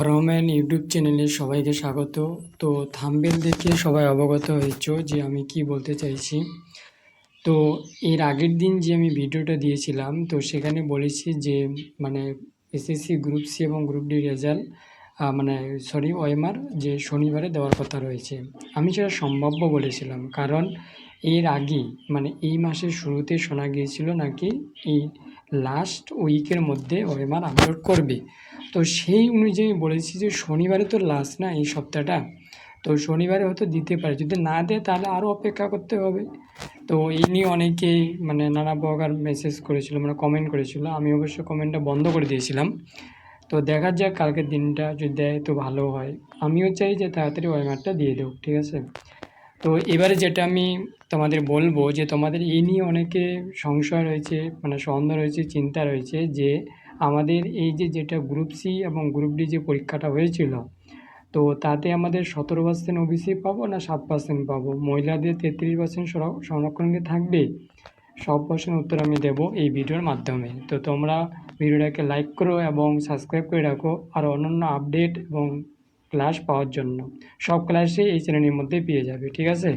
Rahman YouTube চ্যানেলে সবাইকে স্বাগত। তো থাম্বনেল দেখে সবাই অবগত হয়েছো যে আমি কি বলতে চাইছি। তো এর আগের দিন যে আমি ভিডিওটা দিয়েছিলাম, তো সেখানে বলেছি যে মানে এসএসসি গ্রুপ সি এবং গ্রুপ ডি রেজাল্ট ওএমআর যে শনিবারে দেওয়ার কথা রয়েছে। আমি সেটা সম্ভাব্য বলেছিলাম, কারণ এর আগে এই মাসের শুরুতে শোনা গিয়েছিল নাকি এই লাস্ট উইকের মধ্যে ওএমআর আপলোড করবে। তো সেই অনুযায়ী বলেছি যে শনিবারে তো লাস্ট না এই সপ্তাহটা, তো শনিবারে হয়তো দিতে পারে, যদি না দেয় তাহলে আরও অপেক্ষা করতে হবে। তো এই নিয়ে অনেকেই নানা প্রকার মেসেজ করেছিল, কমেন্ট করেছিল। আমি অবশ্য কমেন্টটা বন্ধ করে দিয়েছিলাম। তো দেখা যাক কালকের দিনটা যদি দেয় তো ভালো হয়। আমিও চাই যে তাড়াতাড়ি ওয়েমারটা দিয়ে দেব, ঠিক আছে। তো এবারে যেটা আমি তোমাদের বলবো যে তোমাদের এই নিয়ে অনেকে সংশয় রয়েছে, সন্দেহ রয়েছে, চিন্তা রয়েছে যে আমাদের এই যেটা গ্রুপ সি এবং গ্রুপ ডি যে পরীক্ষাটা হয়েছিল, তো তাতে আমাদের 17% ওবিসি পাবো না 7% পাবো, মহিলাদের 33% সংরক্ষণ কি থাকবে? সব প্রশ্নের উত্তর আমি দেব এই ভিডিওর মাধ্যমে। তো তোমরা ভিডিওটাকে লাইক করো এবং সাবস্ক্রাইব করে রাখো আর অন্যান্য আপডেট এবং ক্লাস পাওয়ার জন্য। সব ক্লাসে এই চ্যানেলের মধ্যে পেয়ে যাবে, ঠিক আছে।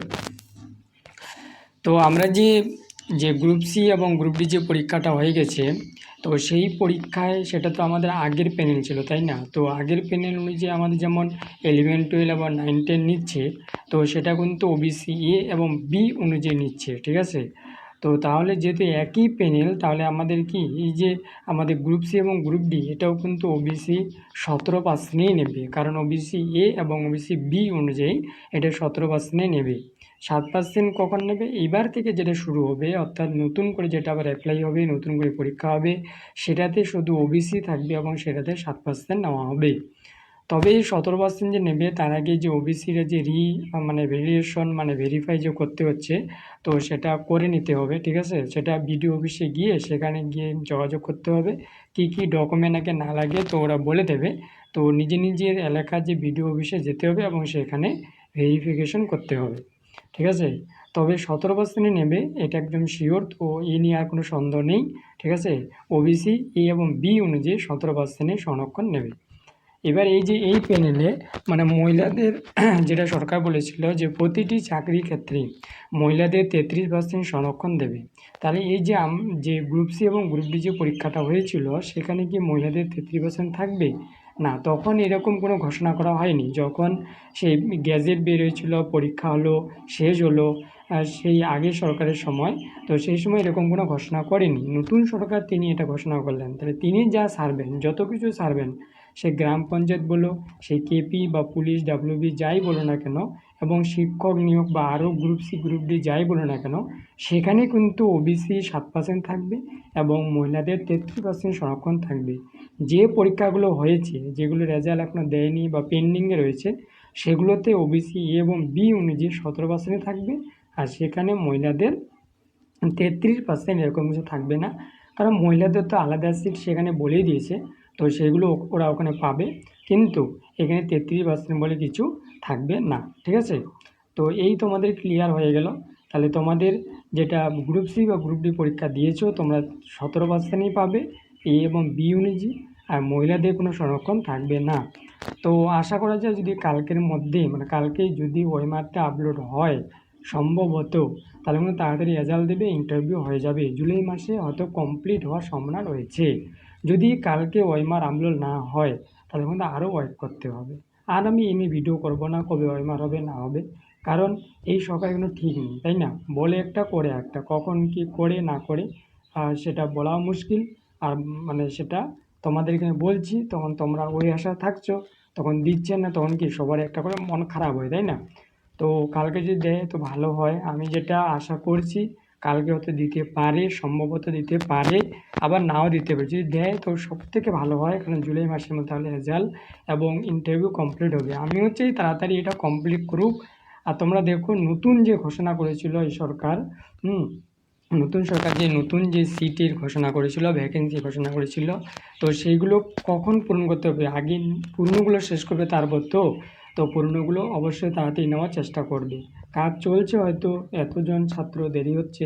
তো আমরা যে গ্রুপ সি এবং গ্রুপ ডি যে পরীক্ষাটা হয়ে গেছে, তো সেই পরীক্ষায় সেটা তো আমাদের আগের প্যানেল ছিল, তাই না? তো আগের প্যানেল অনুযায়ী আমাদের যেমন 11, 12 এবং 9, 10 নিচ্ছে, তো সেটা কিন্তু ওবিসি এ এবং বি অনুযায়ী নিচ্ছে, ঠিক আছে। তো তাহলে যেহেতু একই প্যানেল, তাহলে আমাদের কি এই যে আমাদের গ্রুপ সি এবং গ্রুপ ডি এটাও কিন্তু ওবিসি 17%ই নেবে, কারণ ওবিসি এ এবং ওবিসি বি অনুযায়ী এটা 17%ই নেবে। 7% কখন নেবে? এবার থেকে যেটা শুরু হবে, অর্থাৎ নতুন করে যেটা আবার অ্যাপ্লাই হবে, নতুন করে পরীক্ষা হবে, সেটাতে শুধু ওবিসি থাকবে এবং সেটাতে 7% নেওয়া হবে। তবে এই 17% যে নেবে, তার আগে যে ওবিসির যে ভেরিয়েশন ভেরিফাই যে করতে হচ্ছে, তো সেটা করে নিতে হবে, ঠিক আছে। সেটা বিডিও অফিসে গিয়ে সেখানে গিয়ে যোগাযোগ করতে হবে, কি কি ডকুমেন্ট আগে না লাগে তো ওরা বলে দেবে। তো নিজের এলাকার যে বিডিও অফিসে যেতে হবে এবং সেখানে ভেরিফিকেশন করতে হবে, ঠিক আছে। তবে 17% নেবে এটা একদম শিওর, তো এই নিয়ে আর কোনো সন্দেহ নেই, ঠিক আছে। ওবিসি এ এবং বি অনুযায়ী 17% সংরক্ষণ নেবে। এবার এই প্যানেলে মহিলাদের যেটা সরকার বলেছিল যে প্রতিটি চাকরির ক্ষেত্রে মহিলাদের 33% সংরক্ষণ দেবে। তাহলে যে গ্রুপ সি এবং গ্রুপ ডি যে পরীক্ষাটা হয়েছিল, সেখানে কি মহিলাদের 33% থাকবে? না, তখন এরকম কোনো ঘোষণা করা হয়নি। যখন সেই গ্যাজেট বের হয়েছিল, পরীক্ষা হলো, শেষ হলো, সেই আগের সরকারের সময়, তো সেই সময় এরকম কোনো ঘোষণা করেনি। নতুন সরকার তিনি এটা ঘোষণা করলেন। তাহলে তিনি যা ছাড়বেন, যত কিছু ছাড়বেন, সে গ্রাম পঞ্চায়েত বলো, সেই কেপি বা পুলিশ ডাব্লিউবি যাই বলো না কেন, এবং শিক্ষক নিয়োগ বা আরও গ্রুপ সি গ্রুপ ডি যাই বলো না কেন, সেখানে কিন্তু ওবিসি 7% থাকবে এবং মহিলাদের 33% সংরক্ষণ থাকবে। যে পরীক্ষাগুলো হয়েছে, যেগুলো রেজাল্ট এখনও দেয়নি বা পেন্ডিংয়ে রয়েছে, সেগুলোতে ওবিসি এ এবং বি অনুযায়ী 17% থাকবে, আর সেখানে মহিলাদের 33% এরকম কিছু থাকবে না, কারণ মহিলাদের তো আলাদা সিট সেখানে বলেই দিয়েছে, তো সেগুলো ওরা ওখানে পাবে। কিন্তু এখানে 33% বলে কিছু থাকবে না, ঠিক আছে। তো এই তোমাদের ক্লিয়ার হয়ে গেল। তাহলে তোমাদের যেটা গ্রুপ সি বা গ্রুপ ডি পরীক্ষা দিয়েছো, তোমরা 17%ই পাবে এ এবং বি অনুযায়ী, আর মহিলাদের কোনো সংরক্ষণ থাকবে না। তো আশা করা যায় যদি কালকের মধ্যে কালকেই যদি ওয়েমারটা আপলোড হয় সম্ভবত, তাহলে তাড়াতাড়ি রেজাল্ট দেবে, ইন্টারভিউ হয়ে যাবে, জুলাই মাসে হয়তো কমপ্লিট হওয়ার সম্ভাবনা রয়েছে। যদি কালকে ওয়েমার আপলোড না হয়, তাহলে কিন্তু আরও ওয়েট করতে হবে। আর আমি এমনি ভিডিও করব না কবে ওয়েমার হবে না হবে, কারণ এই সরকার কোনো ঠিক নেই, তাই না? বলে একটা করে একটা, কখন কি করে না করে সেটা বলাও মুশকিল। আর সেটা তোমাদের এখানে বলছি, তখন তোমরা ওই আশা থাকছো, তখন দিচ্ছেন না, তখন কি সবার একটা করে মন খারাপ হয়, তাই না? তো কালকে যদি দেয় তো ভালো হয়। আমি যেটা আশা করছি কালকে হয়তো দিতে পারে, সম্ভবত দিতে পারে, আবার নাও দিতে পারে। যদি দেয় তো সবথেকে ভালো হয়, কারণ জুলাই মাসের মধ্যে তাহলে রেজাল্ট এবং ইন্টারভিউ কমপ্লিট হবে। আমি চাই তাড়াতাড়ি এটা কমপ্লিট করুক। আর তোমরা দেখো, নতুন যে ঘোষণা করেছিল এই সরকার, নতুন সরকার নতুন যে সিটের ঘোষণা করেছিল, ভ্যাকেন্সি ঘোষণা করেছিল, তো সেইগুলো কখন পূরণ করতে হবে? আগে পুরনোগুলো শেষ করবে, তারপর তো পুরনোগুলো অবশ্যই তাড়াতাড়ি নেওয়ার চেষ্টা করবে। কাজ চলছে, হয়তো এতজন ছাত্র দেরি হচ্ছে।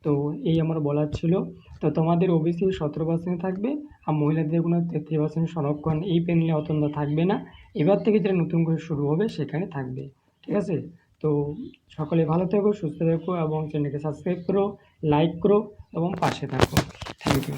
তো এই আমার বলার ছিল। তো তোমাদের ওবিসি 17% থাকবে আর মহিলাদের কোনো 33% সংরক্ষণ এই প্যানেলে অত্যন্ত থাকবে না। এবার থেকে যেটা নতুন করে শুরু হবে সেখানে থাকবে। ঠিক আছে? তো সকলে ভালো থেকো, সুস্থ থেকো এবং চ্যানেলকে সাবস্ক্রাইব করো, লাইক করো এবং পাশে থাকো। Thank you.